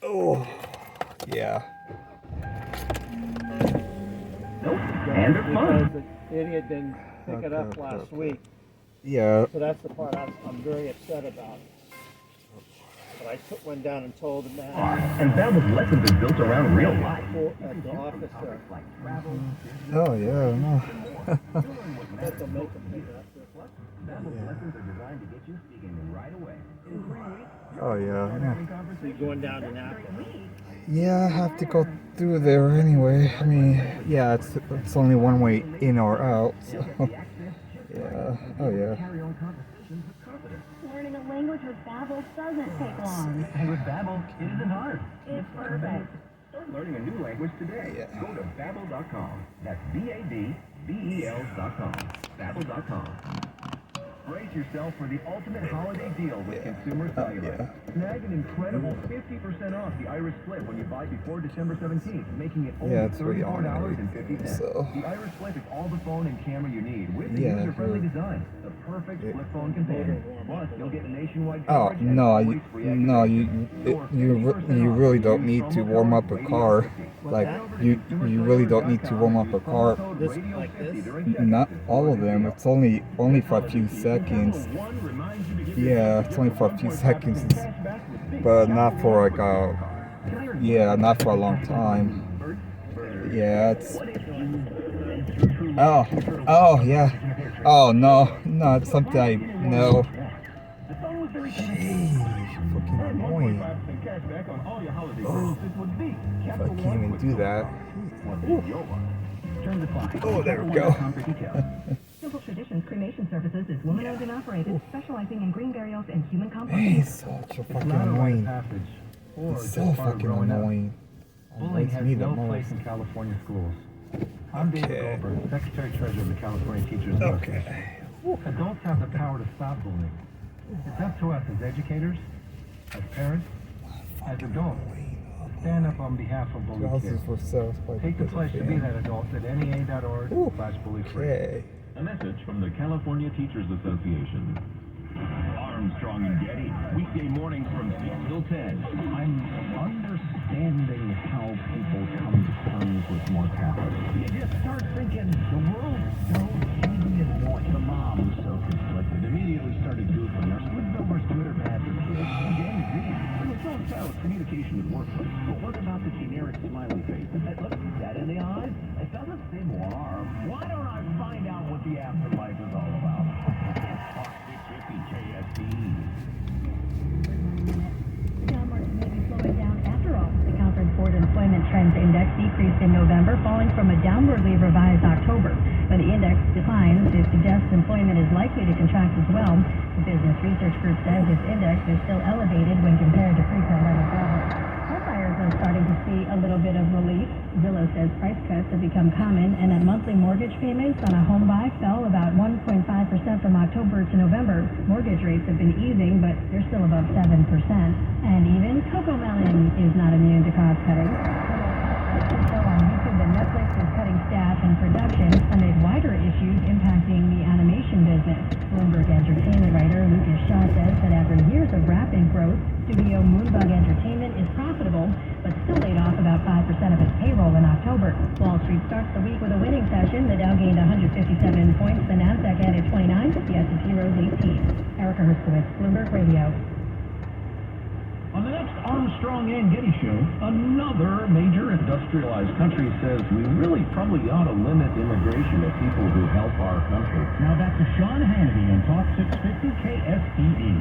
Oh, yeah. And they're fun. Because the idiot didn't pick it up last week. Yeah. So that's the part I'm very upset about. But I took one down and told the man. And Babbel's lessons are built around real life. At the office there. Oh, yeah, no. That they'll make them pick it up. Babbel's lessons are designed to get you speaking right away. Oh, yeah. So you're going down to Napa. Yeah, I have to go through there anyway. I mean, yeah, it's only one way in or out. So. Yeah. Oh, yeah. Learning a language with Babbel doesn't take long. And with Babbel, it isn't hard. It's perfect. Start learning a new language today. Yeah. Go to Babbel.com. That's BABBEL.com. Babbel.com. Brace yourself for the ultimate holiday deal with Consumer Cellular. Snag an incredible 50% off the Iris Flip when you buy before December 17th, making it only Yeah, it's really $34.50. so. The Iris Flip is all the phone and camera you need with the Yeah, user-friendly design. The perfect flip phone companion. Plus, you'll get nationwide Oh, coverage and no, always free you really don't need to warm up a car. Like, you really don't need to warm up a car. Not all of them. It's only for a few seconds. Yeah, it's only for a few seconds. But not for like not for a long time. Yeah, it's... Oh, yeah. Oh, no, it's something I know. Jeez, fucking annoying. If I can't even do that. Oh, there we go. Simple Traditions Cremation Services is woman-owned and operated, specializing in green burials and human composting. He's such a fucking annoying. It's so fucking annoying. Bullying has me the no most. place in California schools. I'm David Okay. Goldberg, Secretary-Treasurer of the California Teachers Association. Okay. Adults have the power to stop bullying. It's up to us as educators, as parents, as adults, to stand up on behalf of bullied Houses kids. for sale. Take the pledge to be that adult at NEA.org/bully-free. Okay. A message from the California Teachers Association. Armstrong and Getty, weekday mornings from 6 till 10. I'm understanding how people come to terms with mortality. You just start thinking, the world's so cheesy and annoying. The mom was so conflicted, immediately started Googling our Squidbilder's Twitter bad for kids. Gen Z, it was so style of communication with workplace. But what about the generic smiley face? Look, that in the eyes? It doesn't seem warm. Why don't I find out what the afterlife is all about? Talk 650 KSD. Job market may be slowing down after all. The Conference Board Employment Trends Index decreased in November, falling from a downwardly revised October. When the index declines, it suggests employment is likely to contract as well. The Business Research Group says this index is still elevated when compared to pre-pandemic levels. Home buyers are starting to see a little bit of relief. Zillow says price cuts have become common and that monthly mortgage payments on a home buy fell about 1.5% from October to November. Mortgage rates have been easing, but they're still above 7%. And even Coco Melon is not immune to cost cutting. So on YouTube and Netflix is cutting staff and production amid wider issues impacting the animation business. Bloomberg Entertainment writer Lucas Shaw says that after years of rapid growth, studio Moonbug Entertainment is profitable, but still laid off about 5% of its payroll in October. Wall Street starts the week with a winning session. The Dow gained 157 points, the Nasdaq added 29, the S&P rose 18. Erica Herskowitz, Bloomberg Radio. On the next Armstrong and Getty show, another major industrialized country says we really probably ought to limit immigration of people who help our country. Now back to Sean Hannity on Talk 650 KSTE.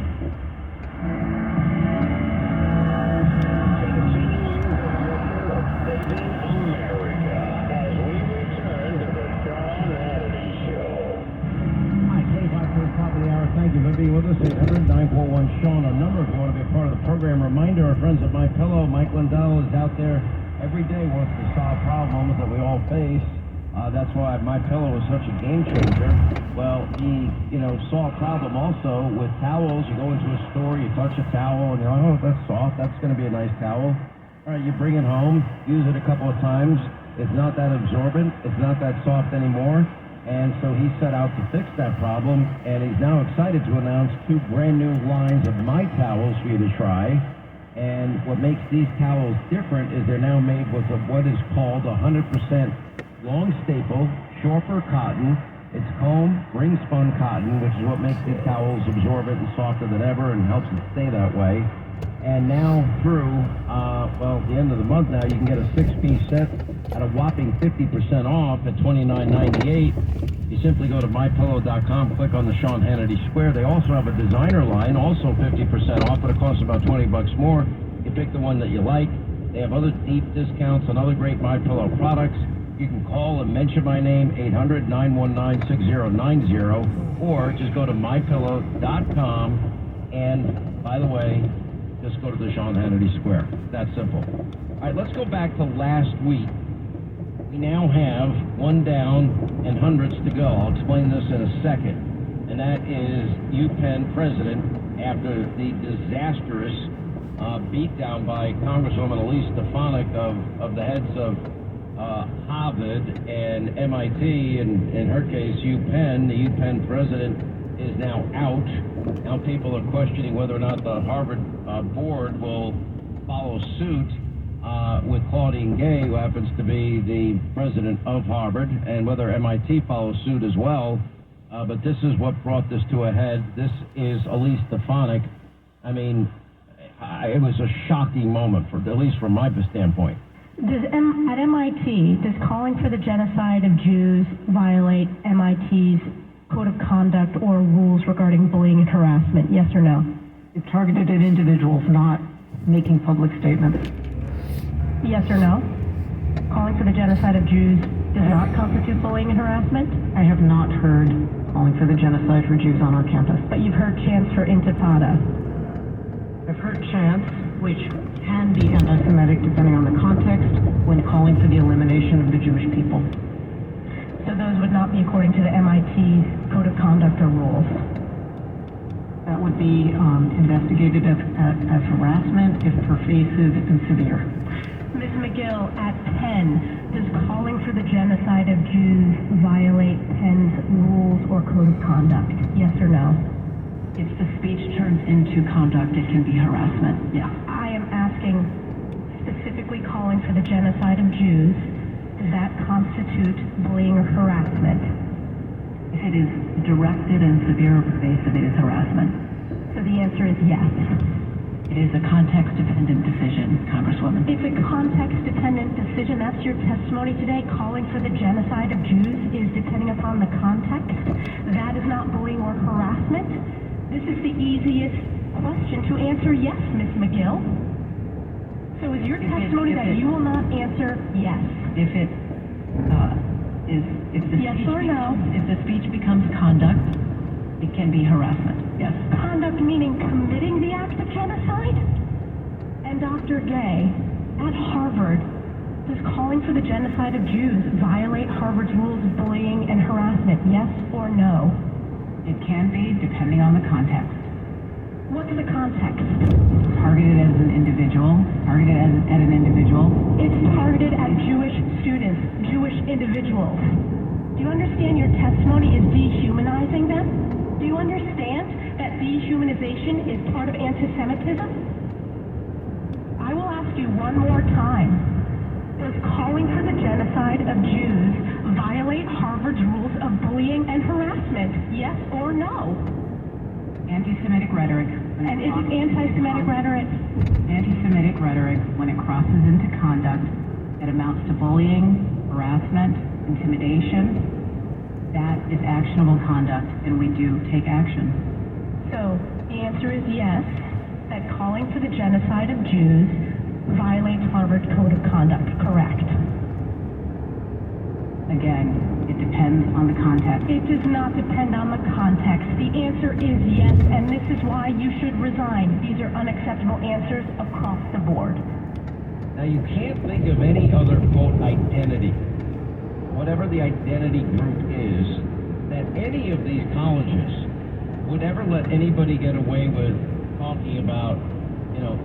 Thank you for being with us. 800-941-SEAN, our number if you want to be a part of the program. Reminder, our friends at My Pillow, Mike Lindell is out there every day wants to solve problems that we all face. That's why My Pillow is such a game changer. Well, he, saw a problem also with towels. You go into a store, you touch a towel, and you're like, oh, that's soft. That's going to be a nice towel. All right, you bring it home, use it a couple of times. It's not that absorbent. It's not that soft anymore. And so he set out to fix that problem, and he's now excited to announce 2 brand new lines of My Towels for you to try. And what makes these towels different is they're now made with what is called 100% long staple, shorter cotton. It's comb, ring spun cotton, which is what makes these towels absorbent and softer than ever and helps it stay that way. And now through, the end of the month now, you can get a 6-piece set at a whopping 50% off at $29.98. You simply go to mypillow.com, click on the Sean Hannity Square. They also have a designer line, also 50% off, but it costs about $20 more. You pick the one that you like. They have other deep discounts on other great MyPillow products. You can call and mention my name, 800-919-6090, or just go to mypillow.com. And by the way, just go to the Sean Hannity Square. That's simple. All right, let's go back to last week. We now have one down and hundreds to go. I'll explain this in a second. And that is UPenn president after the disastrous beatdown by Congresswoman Elise Stefanik of the heads of Harvard and MIT, and in her case UPenn. The UPenn president is now out. Now people are questioning whether or not the Harvard board will follow suit with Claudine Gay, who happens to be the president of Harvard, and whether MIT follows suit as well. But this is what brought this to a head. This is Elise Stefanik. I mean, it was a shocking moment, at least from my standpoint. At MIT, does calling for the genocide of Jews violate MIT's code of conduct or rules regarding bullying and harassment? Yes or no? It's targeted at individuals, not making public statements. Yes or no? Calling for the genocide of Jews does not constitute bullying and harassment? I have not heard calling for the genocide for Jews on our campus. But you've heard chants for intifada. I've heard chants, which can be anti-Semitic depending on the context, when calling for the elimination of the Jewish people. So those would not be according to the MIT code of conduct or rules? That would be investigated as harassment if pervasive and severe. Ms. McGill, at Penn, does calling for the genocide of Jews violate Penn's rules or code of conduct? Yes or no? If the speech turns into conduct, it can be harassment, yeah. I am asking specifically calling for the genocide of Jews. Does that constitute bullying or harassment? If it is directed and severe or pervasive, it is harassment. So the answer is yes. It is a context-dependent decision, Congresswoman. It's a context-dependent decision. That's your testimony today. Calling for the genocide of Jews is depending upon the context. That is not bullying or harassment. This is the easiest question to answer yes, Ms. McGill. So is your testimony that you will not answer yes? If it if the yes speech or no? If the speech becomes conduct, it can be harassment, yes. Conduct meaning committing the act of genocide? And Dr. Gay, at Harvard, does calling for the genocide of Jews violate Harvard's rules of bullying and harassment? Yes or no? It can be, depending on the context. What's the context? Targeted as an individual. Targeted at an individual. It's targeted at Jewish students, Jewish individuals. Do you understand your testimony is dehumanizing them? Do you understand that dehumanization is part of anti-Semitism? I will ask you one more time. Does calling for the genocide of Jews violate Harvard's rules of bullying and harassment? Yes or no? Anti-Semitic rhetoric. And is it anti-Semitic rhetoric? Anti-Semitic rhetoric, when it crosses into conduct that amounts to bullying, harassment, intimidation, that is actionable conduct, and we do take action. So the answer is yes, that calling for the genocide of Jews violates Harvard's code of conduct, correct? Again, it depends on the context. It does not depend on the context. The answer is yes, and this is why you should resign. These are unacceptable answers across the board. Now, you can't think of any other, quote, identity, whatever the identity group is, that any of these colleges would ever let anybody get away with talking about,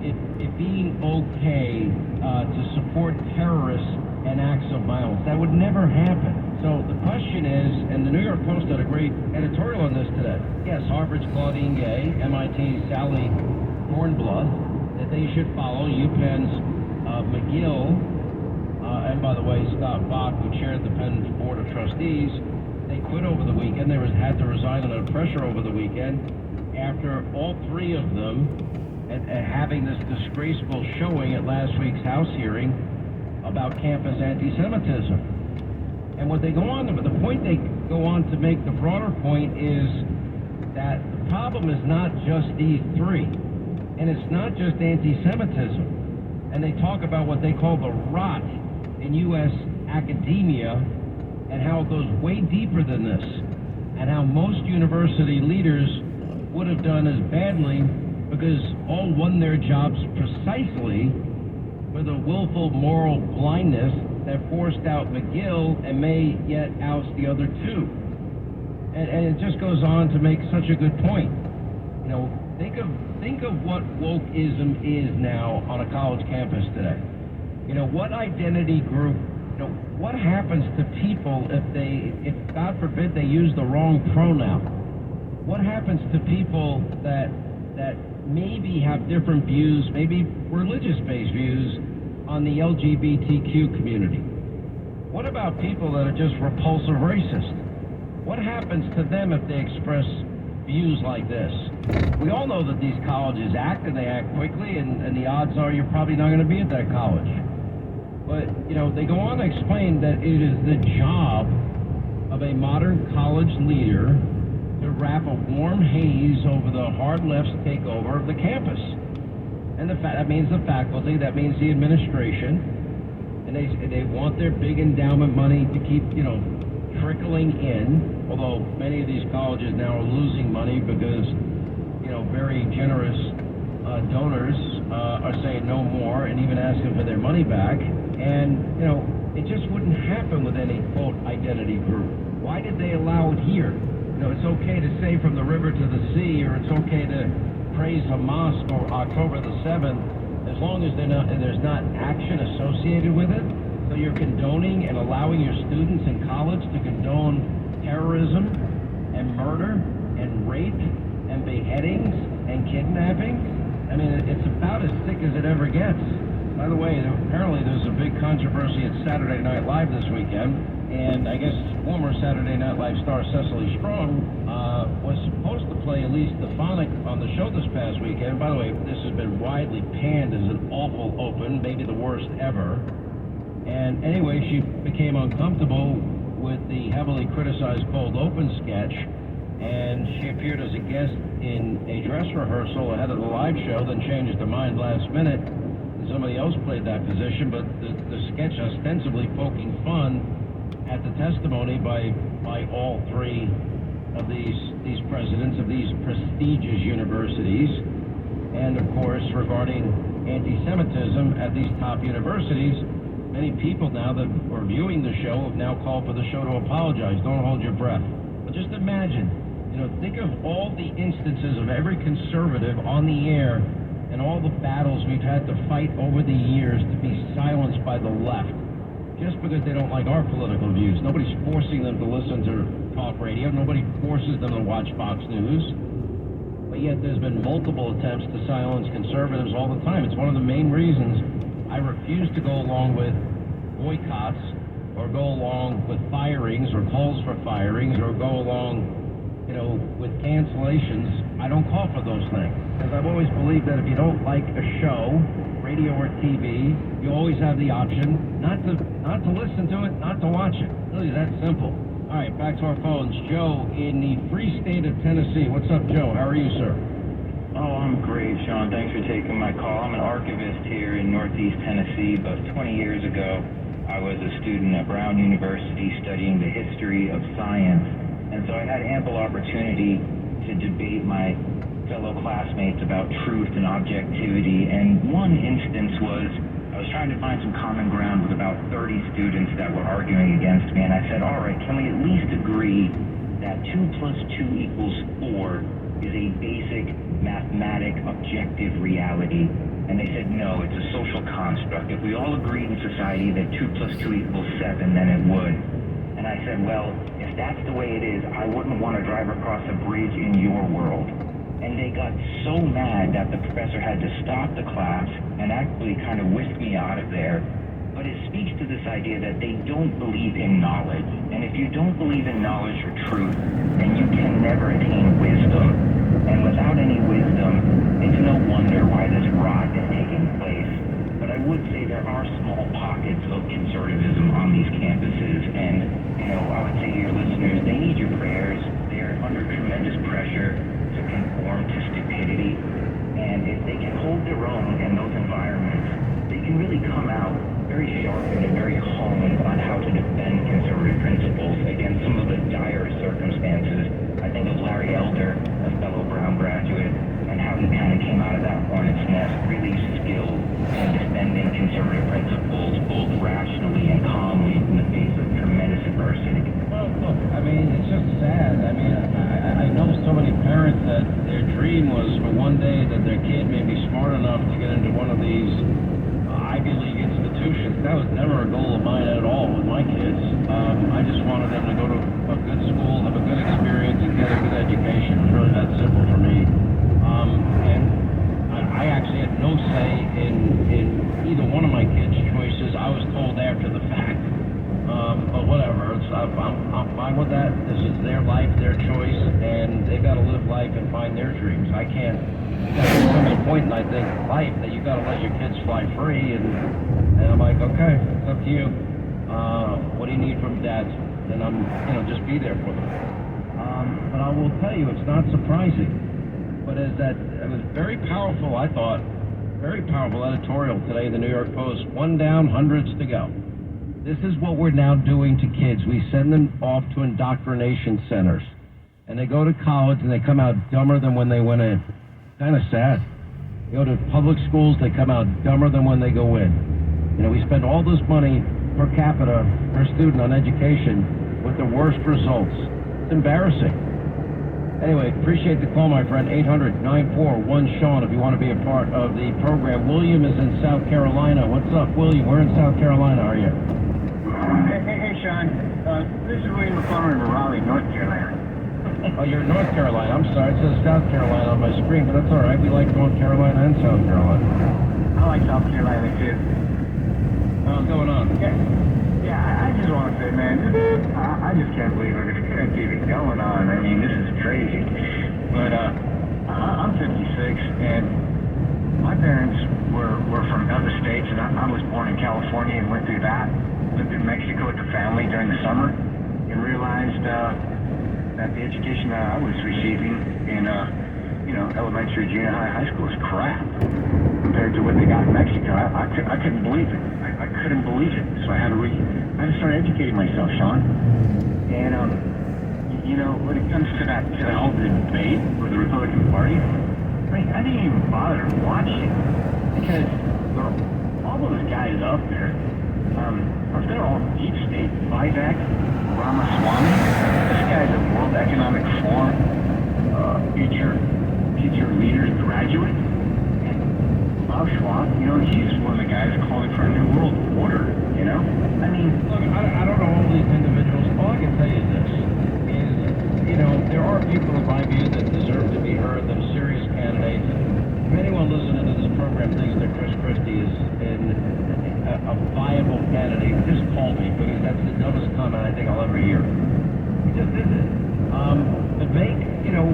it being okay to support terrorists and acts of violence. That would never happen. So the question is, and the New York Post had a great editorial on this today. Yes, Harvard's Claudine Gay, MIT's Sally Kornbluth, that they should follow UPenn's McGill, and by the way, Scott Bach, who chaired the Penn Board of Trustees, they quit over the weekend. They had to resign under pressure over the weekend after all three of them and having this disgraceful showing at last week's House hearing about campus anti-Semitism. And what they go on to, the point they go on to make, the broader point is that the problem is not just these three, and it's not just anti-Semitism. And they talk about what they call the rot in U.S. academia and how it goes way deeper than this, and how most university leaders would have done as badly because all won their jobs precisely with a willful moral blindness that forced out McGill and may yet oust the other two. And it just goes on to make such a good point. You know, think of what wokeism is now on a college campus today. You know, what identity group, you know, what happens to people if God forbid they use the wrong pronoun? What happens to people that maybe have different views, maybe religious-based views on the LGBTQ community? What about people that are just repulsive racist? What happens to them if they express views like this? We all know that these colleges act, and they act quickly, and the odds are you're probably not going to be at that college. But, you know, they go on to explain that it is the job of a modern college leader to wrap a warm haze over the hard left's takeover of the campus. And that means the faculty, that means the administration, and they want their big endowment money to keep, you know, trickling in, although many of these colleges now are losing money because, you know, very generous donors are saying no more and even asking for their money back. And, you know, it just wouldn't happen with any, quote, identity group. Why did they allow it here? You know, it's okay to say from the river to the sea, or it's okay to praise Hamas for October the 7th, as long as there's not action associated with it. So you're condoning and allowing your students in college to condone terrorism and murder and rape and beheadings and kidnapping? I mean, it's about as sick as it ever gets. By the way, apparently there's a big controversy at Saturday Night Live this weekend, and I guess former Saturday Night Live star Cecily Strong was supposed to play Elise Stefanik on the show this past weekend. By the way, this has been widely panned as an awful open, maybe the worst ever. And anyway, she became uncomfortable with the heavily criticized cold open sketch, and she appeared as a guest in a dress rehearsal ahead of the live show, then changed her mind last minute. Somebody else played that position, but the sketch ostensibly poking fun at the testimony by all three of these presidents of these prestigious universities, and of course regarding anti-Semitism at these top universities. Many people now that were viewing the show have now called for the show to apologize. Don't hold your breath. But just imagine, you know, think of all the instances of every conservative on the air and all the battles we've had to fight over the years to be silenced by the left just because they don't like our political views. Nobody's forcing them to listen to talk radio. Nobody forces them to watch Fox News. But yet there's been multiple attempts to silence conservatives all the time. It's one of the main reasons I refuse to go along with boycotts or go along with firings or calls for firings or go along, you know, with cancellations. I don't call for those things because I've always believed that if you don't like a show, radio or TV, you always have the option not to listen to it, not to watch it. Really that simple. All right, back to our phones. Joe in the free state of Tennessee. What's up, Joe? How are you, sir? Oh, I'm great, Sean. Thanks for taking my call. I'm an archivist here in Northeast Tennessee, but 20 years ago, I was a student at Brown University studying the history of science, and so I had ample opportunity to debate my fellow classmates about truth and objectivity, and one instance was I was trying to find some common ground with about 30 students that were arguing against me, and I said, all right, can we at least agree that 2 plus 2 equals 4 is a basic mathematic objective reality? And they said, no, it's a social construct. If we all agreed in society that 2 plus 2 equals 7, then it would. And I said, well, if that's the way it is, I wouldn't want to drive across a bridge in your world. And they got so mad that the professor had to stop the class and actually kind of whisk me out of there. But it speaks to this idea that they don't believe in knowledge. And if you don't believe in knowledge or truth, then you can never attain wisdom. And without any wisdom, it's no wonder why this rot is taking place. But I would say there are small pockets of conservatism on these campuses. And, I would say to your listeners, they need your prayers. They're under tremendous pressure to conform to stupidity. And if they can hold their own in those environments, they can really come out very sharpened and very honed on how to defend conservative principles against some of the direst circumstances. I think of Larry Elder, a fellow Brown graduate, and how he kind of came out of that hornet's nest really skilled in defending conservative principles both rationally and calmly in the face of tremendous adversity. Well, look, I mean, it's just sad. I mean, I know so many parents that their dream was for one day that their kid may be smart enough to get into one of these Ivy League institutions. That was never a goal of mine at all with my kids. I just wanted them to go to a good school, have a good experience, and get a good education. It was really that simple for me. And I actually had no say in either one of my kids' choices. I was told after the fact. But whatever, I'm fine with that. This is their life, their choice, and they've got to live life and find their dreams. I can't. There's a point in, I think, life that you've got to let your kids fly free, and I'm like, okay, it's up to you. What do you need from dad? And I'm, just be there for them. But I will tell you, it's not surprising. But it was very powerful, I thought, very powerful editorial today in the New York Post. One down, hundreds to go. This is what we're now doing to kids. We send them off to indoctrination centers. And they go to college and they come out dumber than when they went in. Kind of sad. You go to public schools, they come out dumber than when they go in. We spend all this money per capita per student on education with the worst results. It's embarrassing. Anyway, appreciate the call, my friend. 800-941-SEAN if you want to be a part of the program. William is in South Carolina. What's up, William? Where in South Carolina are you? Hey, Sean. This is William McClellan in Raleigh, North Carolina. Oh, you're in North Carolina. I'm sorry. It says South Carolina on my screen, but that's all right. We like North Carolina and South Carolina. I like South Carolina, too. What's going on? Yeah, I just want to say, man, I just can't believe we're going to keep it going on. I mean, this is crazy. But I'm 56, and my parents were from other states, and I was born in California and went through that. Lived in Mexico with the family during the summer, and realized that the education that I was receiving in elementary, junior high school is crap compared to what they got in Mexico. I couldn't believe it. I couldn't believe it. So I had to start educating myself, Sean. And when it comes to the whole debate with the Republican Party, I didn't even bother to watch it because all those guys up there, they're all deep state. Vivek Ramaswamy, this guy's a World Economic Forum future leaders graduate. And Klaus Schwab, he's one of the guys calling for a new world order, I mean... Look, I don't know all these individuals. All I can tell you this is, there are people in my view that deserve to be heard, that are serious candidates. If anyone listening to this program thinks that Chris Christie is a viable candidate, just call me, because that's the dumbest comment I think I'll ever hear. He just isn't. The debate,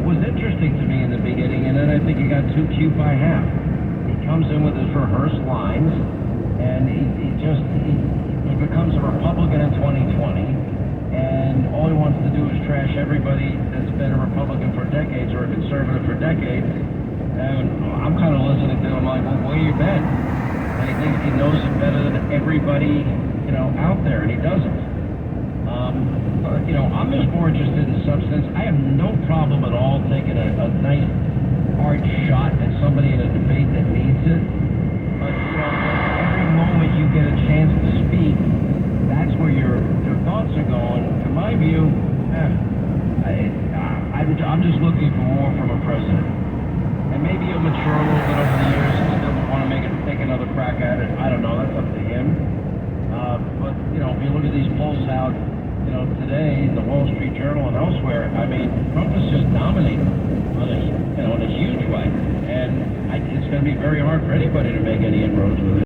was interesting to me in the beginning, and then I think he got too cute by half. He comes in with his rehearsed lines, and he becomes a Republican in 2020, and all he wants to do is trash everybody that's been a Republican for decades or a conservative for decades. And I'm kind of listening to him like, well, where you been? And he thinks he knows it better than everybody, out there, and he doesn't. I'm just more interested in substance. I have no problem at all taking a nice hard shot at somebody in a debate that needs it. But every moment you get a chance to speak, that's where your thoughts are going. In my view, I'm just looking for more from a president. And maybe he'll mature a little bit over the years and still want to take another crack at it. I don't know. That's up to him. But if you look at these polls out, you know, today, the Wall Street Journal and elsewhere, I mean, Trump is just dominating on a, you know, in a huge way. And it's going to be very hard for anybody to make any inroads with it.